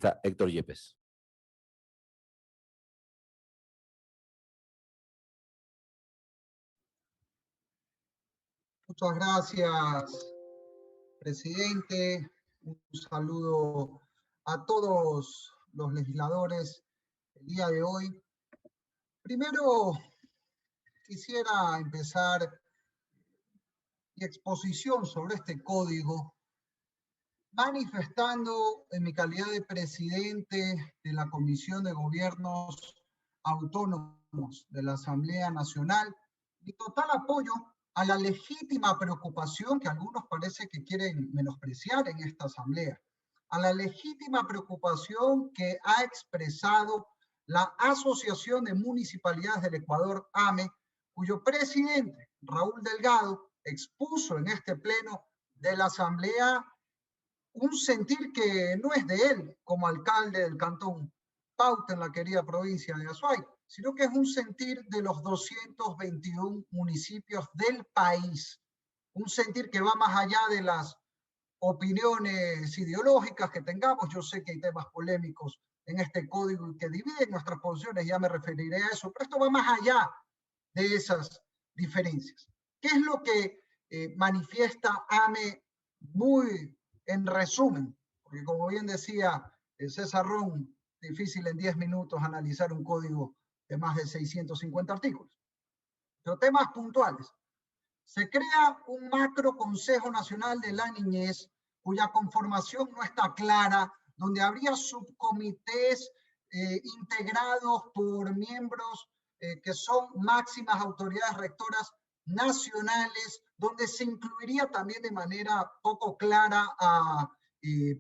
congresista Héctor Yepes. Muchas gracias, presidente. Un saludo a todos los legisladores el día de hoy. Primero, quisiera empezar mi exposición sobre este código manifestando en mi calidad de presidente de la Comisión de Gobiernos Autónomos de la Asamblea Nacional mi total apoyo a la legítima preocupación que algunos parece que quieren menospreciar en esta asamblea, a la legítima preocupación que ha expresado la Asociación de Municipalidades del Ecuador, AME, cuyo presidente, Raúl Delgado, expuso en este pleno de la asamblea un sentir que no es de él como alcalde del cantón Pauta en la querida provincia de Azuay, sino que es un sentir de los 221 municipios del país. Un sentir que va más allá de las opiniones ideológicas que tengamos. Yo sé que hay temas polémicos en este código que dividen nuestras posiciones, ya me referiré a eso, pero esto va más allá de esas diferencias. ¿Qué es lo que manifiesta AME muy en resumen? Porque como bien decía César Ron, difícil en 10 minutos analizar un código de más de 650 artículos. Pero temas puntuales. Se crea un macro Consejo Nacional de la Niñez, cuya conformación no está clara, donde habría subcomités integrados por miembros que son máximas autoridades rectoras nacionales, donde se incluiría también de manera poco clara a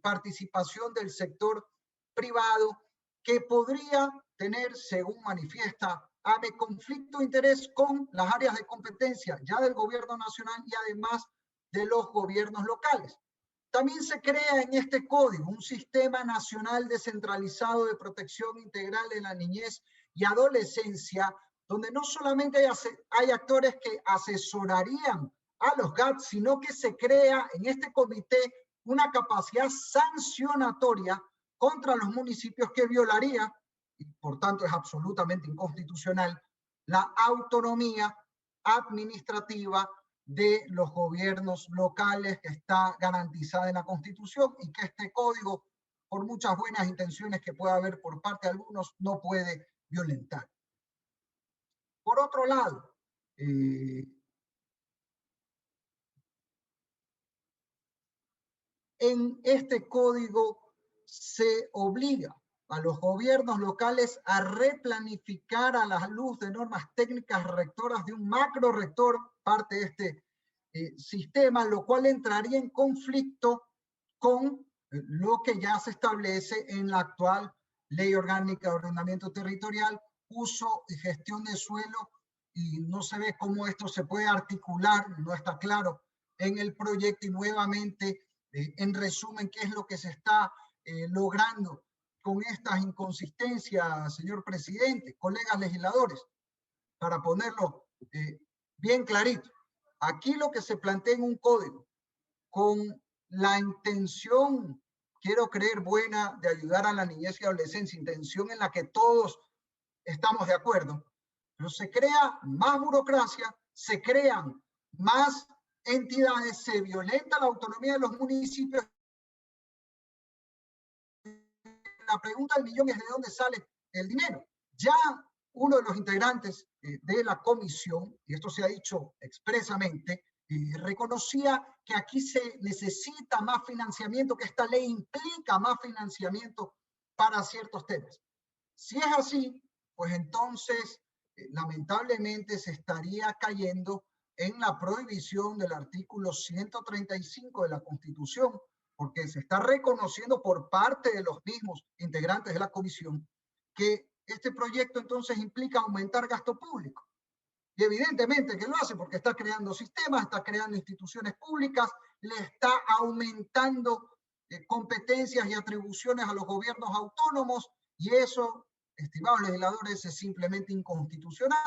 participación del sector privado, que podría tener, según manifiesta AME, conflicto de interés con las áreas de competencia ya del gobierno nacional y además de los gobiernos locales. También se crea en este código un sistema nacional descentralizado de protección integral de la niñez y adolescencia, donde no solamente hay actores que asesorarían a los GAT, sino que se crea en este comité una capacidad sancionatoria contra los municipios que violaría, y por tanto es absolutamente inconstitucional, la autonomía administrativa de los gobiernos locales que está garantizada en la Constitución y que este código, por muchas buenas intenciones que pueda haber por parte de algunos, no puede violentar. Por otro lado, en este código se obliga a los gobiernos locales a replanificar a la luz de normas técnicas rectoras de un macro rector, parte de este sistema, lo cual entraría en conflicto con lo que ya se establece en la actual Ley Orgánica de Ordenamiento Territorial, uso y gestión de suelo, y no se ve cómo esto se puede articular, no está claro en el proyecto, y nuevamente, en resumen, ¿qué es lo que se está logrando con estas inconsistencias, señor presidente, colegas legisladores? Para ponerlo bien clarito, aquí lo que se plantea en un código con la intención, quiero creer buena, de ayudar a la niñez y adolescencia, intención en la que todos estamos de acuerdo, pero se crea más burocracia, se crean más entidades, se violenta la autonomía de los municipios. La pregunta del millón es: ¿de dónde sale el dinero? Ya uno de los integrantes de la comisión, y esto se ha dicho expresamente, reconocía que aquí se necesita más financiamiento, que esta ley implica más financiamiento para ciertos temas. Si es así, pues entonces lamentablemente se estaría cayendo en la prohibición del artículo 135 de la Constitución, porque se está reconociendo por parte de los mismos integrantes de la comisión que este proyecto entonces implica aumentar gasto público. Y evidentemente que lo hace porque está creando sistemas, está creando instituciones públicas, le está aumentando competencias y atribuciones a los gobiernos autónomos, y eso, estimados legisladores, es simplemente inconstitucional,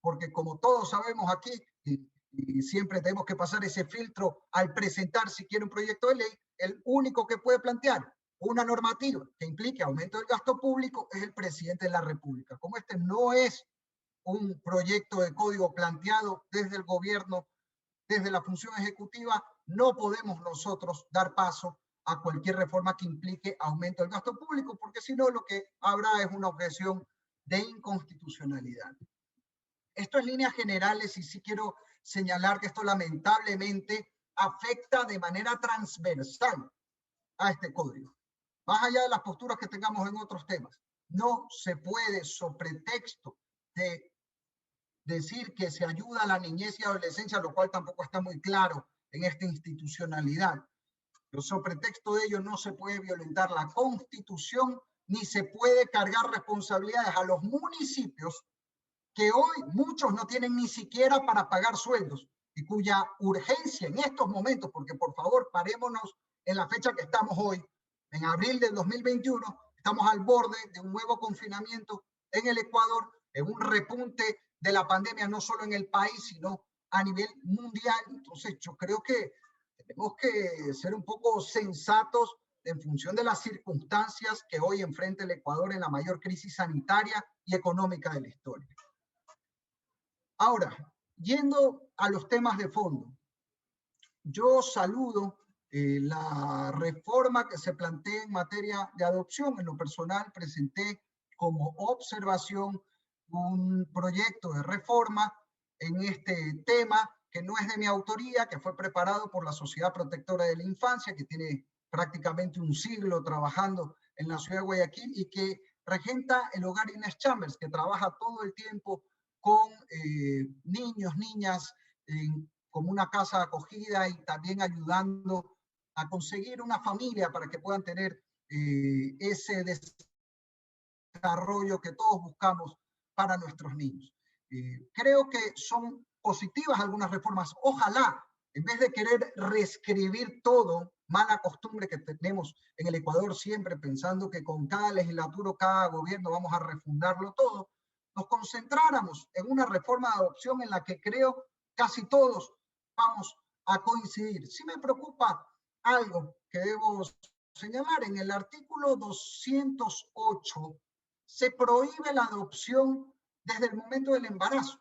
porque como todos sabemos aquí, y y siempre tenemos que pasar ese filtro al presentar si quiere un proyecto de ley, el único que puede plantear una normativa que implique aumento del gasto público es el presidente de la República. Como este no es un proyecto de código planteado desde el gobierno, desde la función ejecutiva, no podemos nosotros dar paso a cualquier reforma que implique aumento del gasto público, porque si no lo que habrá es una objeción de inconstitucionalidad. Esto en líneas generales, y sí quiero señalar que esto lamentablemente afecta de manera transversal a este código. Más allá de las posturas que tengamos en otros temas, no se puede, sobre pretexto de decir que se ayuda a la niñez y adolescencia, lo cual tampoco está muy claro en esta institucionalidad, pero sobre pretexto de ello no se puede violentar la Constitución ni se puede cargar responsabilidades a los municipios que hoy muchos no tienen ni siquiera para pagar sueldos y cuya urgencia en estos momentos, porque por favor parémonos en la fecha que estamos hoy, en abril del 2021, estamos al borde de un nuevo confinamiento en el Ecuador, en un repunte de la pandemia no solo en el país, sino a nivel mundial. Entonces yo creo que tenemos que ser un poco sensatos en función de las circunstancias que hoy enfrenta el Ecuador en la mayor crisis sanitaria y económica de la historia. Ahora, yendo a los temas de fondo, yo saludo la reforma que se plantea en materia de adopción. En lo personal presenté como observación un proyecto de reforma en este tema que no es de mi autoría, que fue preparado por la Sociedad Protectora de la Infancia, que tiene prácticamente un siglo trabajando en la ciudad de Guayaquil y que regenta el hogar Inés Chambers, que trabaja todo el tiempo con niños, niñas, como una casa de acogida y también ayudando a conseguir una familia para que puedan tener ese desarrollo que todos buscamos para nuestros niños. Creo que son positivas algunas reformas. Ojalá, en vez de querer reescribir todo, mala costumbre que tenemos en el Ecuador siempre pensando que con cada legislatura o cada gobierno vamos a refundarlo todo, nos concentráramos en una reforma de adopción en la que creo casi todos vamos a coincidir. Sí me preocupa algo que debo señalar. En el artículo 208 se prohíbe la adopción desde el momento del embarazo.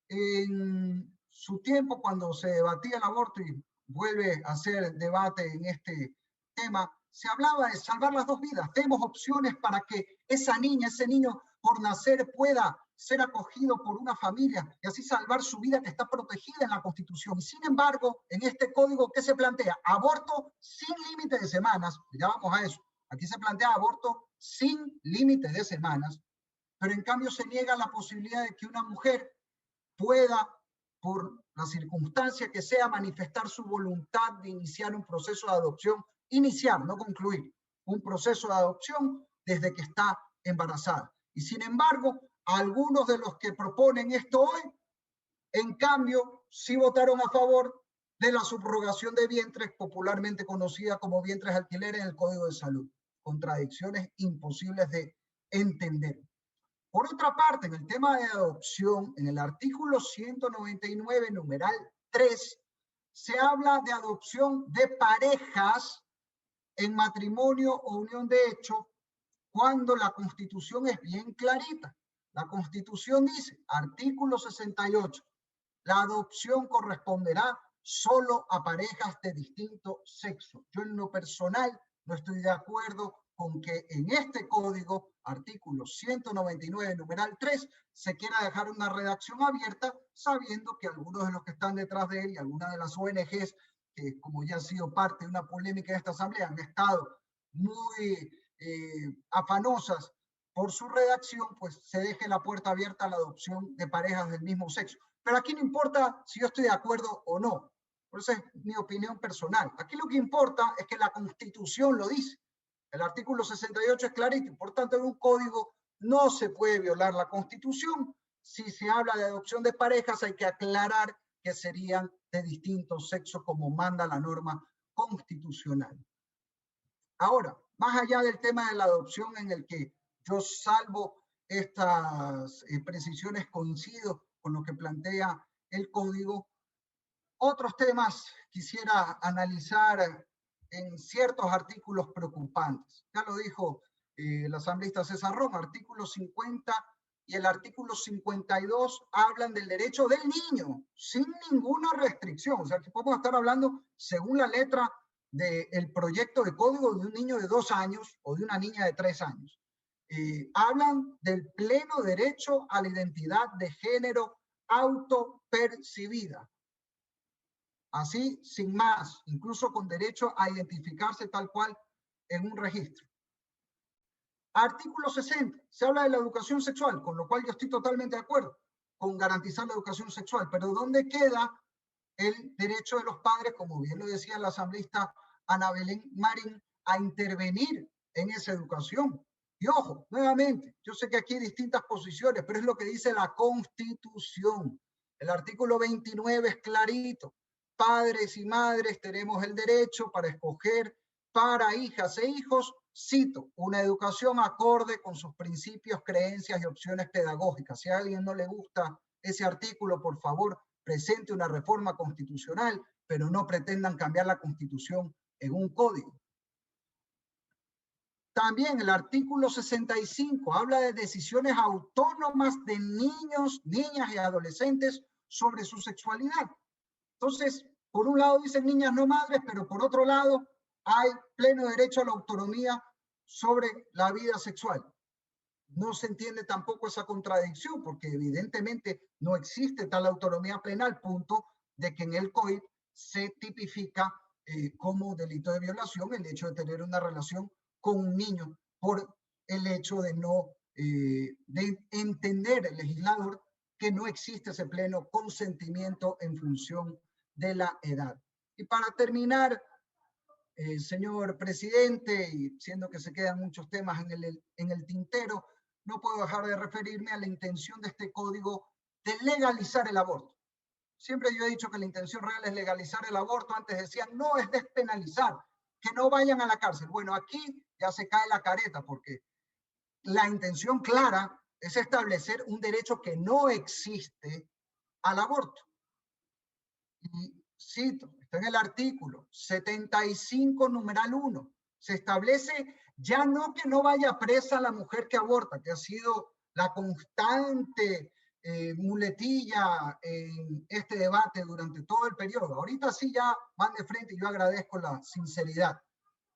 En su tiempo, cuando se debatía el aborto, y vuelve a ser debate en este tema, se hablaba de salvar las dos vidas. Tenemos opciones para que esa niña, ese niño, por nacer pueda ser acogido por una familia y así salvar su vida que está protegida en la Constitución. Y sin embargo, en este código, ¿qué se plantea? Aborto sin límite de semanas. Ya vamos a eso. Aquí se plantea aborto sin límite de semanas, pero en cambio se niega la posibilidad de que una mujer pueda, por la circunstancia que sea, manifestar su voluntad de iniciar un proceso de adopción, iniciar, no concluir, un proceso de adopción desde que está embarazada. Y sin embargo, algunos de los que proponen esto hoy, en cambio, sí votaron a favor de la subrogación de vientres, popularmente conocida como vientres alquileres en el Código de Salud. Contradicciones imposibles de entender. Por otra parte, en el tema de adopción, en el artículo 199, numeral 3, se habla de adopción de parejas en matrimonio o unión de hecho, cuando la Constitución es bien clarita. La Constitución dice, artículo 68, la adopción corresponderá solo a parejas de distinto sexo. Yo en lo personal no estoy de acuerdo con que en este código, artículo 199, numeral 3, se quiera dejar una redacción abierta, sabiendo que algunos de los que están detrás de él y algunas de las ONGs, que como ya ha sido parte de una polémica de esta asamblea, han estado muy afanosas por su redacción, pues se deje la puerta abierta a la adopción de parejas del mismo sexo. Pero aquí no importa si yo estoy de acuerdo o no. Por eso es mi opinión personal. Aquí lo que importa es que la Constitución lo dice. El artículo 68 es clarito, por tanto en un código no se puede violar la Constitución. Si se habla de adopción de parejas hay que aclarar que serían de distintos sexos como manda la norma constitucional. Ahora, más allá del tema de la adopción en el que yo salvo estas precisiones, coincido con lo que plantea el código. Otros temas quisiera analizar en ciertos artículos preocupantes. Ya lo dijo el asambleísta César Romo, artículo 50 y el artículo 52 hablan del derecho del niño, sin ninguna restricción. O sea, que podemos estar hablando, según la letra del proyecto de código, de un niño de 2 años o de una niña de 3 años. Hablan del pleno derecho a la identidad de género autopercibida. Así, sin más, incluso con derecho a identificarse tal cual en un registro. Artículo 60, se habla de la educación sexual, con lo cual yo estoy totalmente de acuerdo con garantizar la educación sexual, pero ¿dónde queda el derecho de los padres, como bien lo decía la asambleísta Ana Belén Marín, a intervenir en esa educación? Y ojo, nuevamente, yo sé que aquí hay distintas posiciones, pero es lo que dice la Constitución. El artículo 29 es clarito. Padres y madres tenemos el derecho para escoger para hijas e hijos, cito, una educación acorde con sus principios, creencias y opciones pedagógicas. Si a alguien no le gusta ese artículo, por favor, presente una reforma constitucional, pero no pretendan cambiar la Constitución en un código. También el artículo 65 habla de decisiones autónomas de niños, niñas y adolescentes sobre su sexualidad. Entonces, por un lado dicen niñas no madres, pero por otro lado hay pleno derecho a la autonomía sobre la vida sexual. No se entiende tampoco esa contradicción, porque evidentemente no existe tal autonomía plena al punto de que en el COIP se tipifica como delito de violación el hecho de tener una relación con un niño por el hecho de no de entender el legislador que no existe ese pleno consentimiento en función de la edad. Y para terminar, señor presidente, y siendo que se quedan muchos temas en el tintero, no puedo dejar de referirme a la intención de este código de legalizar el aborto. Siempre yo he dicho que la intención real es legalizar el aborto. Antes decían, no, es despenalizar, que no vayan a la cárcel. Bueno, aquí ya se cae la careta, porque la intención clara es establecer un derecho que no existe al aborto. Y cito, está en el artículo 75, numeral 1, se establece ya no que no vaya presa la mujer que aborta, que ha sido la constante muletilla en este debate durante todo el periodo. Ahorita sí ya van de frente y yo agradezco la sinceridad.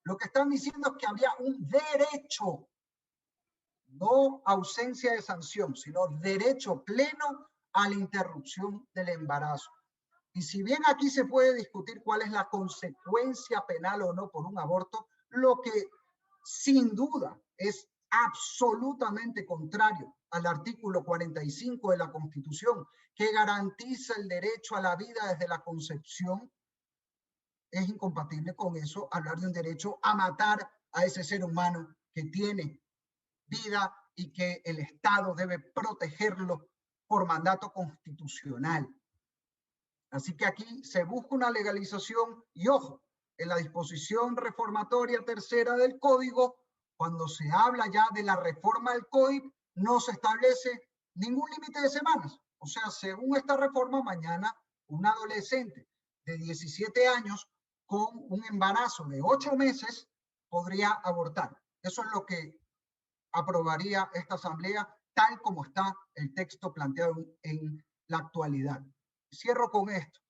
Lo que están diciendo es que había un derecho, no ausencia de sanción, sino derecho pleno a la interrupción del embarazo. Y si bien aquí se puede discutir cuál es la consecuencia penal o no por un aborto, lo que sin duda es absolutamente contrario al artículo 45 de la Constitución, que garantiza el derecho a la vida desde la concepción, es incompatible con eso hablar de un derecho a matar a ese ser humano que tiene vida y que el Estado debe protegerlo por mandato constitucional. Así que aquí se busca una legalización y ojo, en la disposición reformatoria tercera del Código, cuando se habla ya de la reforma del COIP, no se establece ningún límite de semanas. O sea, según esta reforma, mañana un adolescente de 17 años con un embarazo de 8 meses podría abortar. Eso es lo que aprobaría esta asamblea tal como está el texto planteado en la actualidad. Cierro con esto.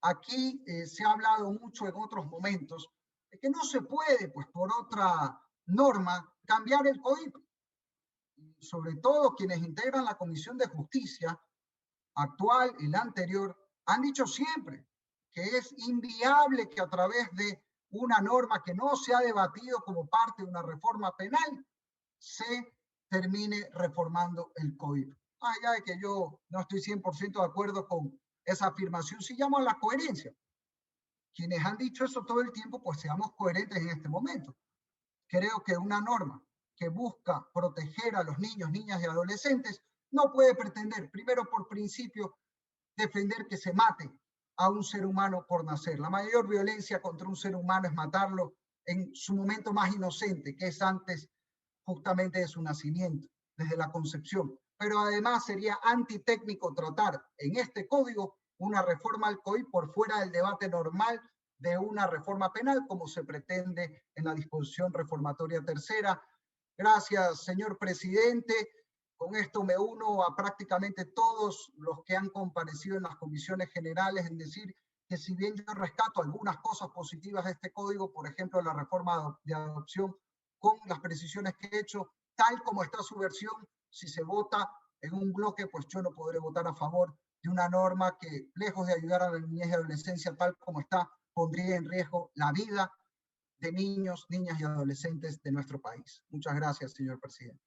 Aquí se ha hablado mucho en otros momentos de que no se puede, pues por otra norma, cambiar el COIP. Sobre todo quienes integran la Comisión de Justicia actual y la anterior han dicho siempre que es inviable que a través de una norma que no se ha debatido como parte de una reforma penal se termine reformando el COIP. Allá de que yo no estoy 100% de acuerdo con esa afirmación, sí llamo a la coherencia. Quienes han dicho eso todo el tiempo, pues seamos coherentes en este momento. Creo que una norma que busca proteger a los niños, niñas y adolescentes no puede pretender, primero por principio, defender que se mate a un ser humano por nacer. La mayor violencia contra un ser humano es matarlo en su momento más inocente, que es antes justamente de su nacimiento, desde la concepción. Pero además sería antitécnico tratar en este código una reforma al COI por fuera del debate normal de una reforma penal, como se pretende en la disposición reformatoria tercera. Gracias, señor presidente. Con esto me uno a prácticamente todos los que han comparecido en las comisiones generales en decir que si bien yo rescato algunas cosas positivas de este código, por ejemplo, la reforma de adopción, con las precisiones que he hecho, tal como está su versión, si se vota en un bloque, pues yo no podré votar a favor de una norma que, lejos de ayudar a la niñez y adolescencia tal como está, pondría en riesgo la vida de niños, niñas y adolescentes de nuestro país. Muchas gracias, señor presidente.